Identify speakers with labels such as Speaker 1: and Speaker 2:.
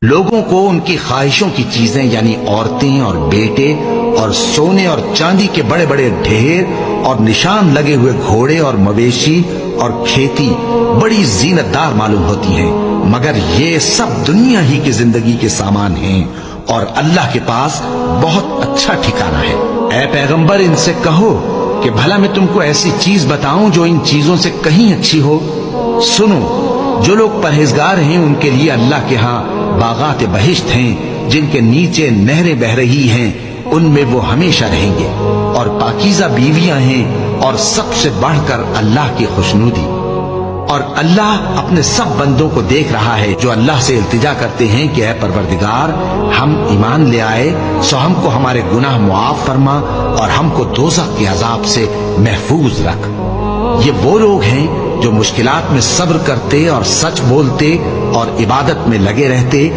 Speaker 1: لوگوں کو ان کی خواہشوں کی چیزیں یعنی عورتیں اور بیٹے اور سونے اور چاندی کے بڑے بڑے ڈھیر اور نشان لگے ہوئے گھوڑے اور مویشی اور کھیتی بڑی زینت دار معلوم ہوتی ہیں، مگر یہ سب دنیا ہی کی زندگی کے سامان ہیں اور اللہ کے پاس بہت اچھا ٹھکانہ ہے۔ اے پیغمبر، ان سے کہو کہ بھلا میں تم کو ایسی چیز بتاؤں جو ان چیزوں سے کہیں اچھی ہو؟ سنو، جو لوگ پرہیزگار ہیں ان کے لیے اللہ کے ہاں باغات بہشت ہیں جن کے نیچے نہریں بہ رہی ہیں، ان میں وہ ہمیشہ رہیں گے، اور پاکیزہ بیویاں ہیں، اور سب سے بڑھ کر اللہ کی خوشنودی۔ اور اللہ اپنے سب بندوں کو دیکھ رہا ہے جو اللہ سے التجا کرتے ہیں کہ اے پروردگار، ہم ایمان لے آئے سو ہم کو ہمارے گناہ معاف فرما اور ہم کو دوزخ کے عذاب سے محفوظ رکھ۔ یہ وہ لوگ ہیں جو مشکلات میں صبر کرتے اور سچ بولتے اور عبادت میں لگے رہتے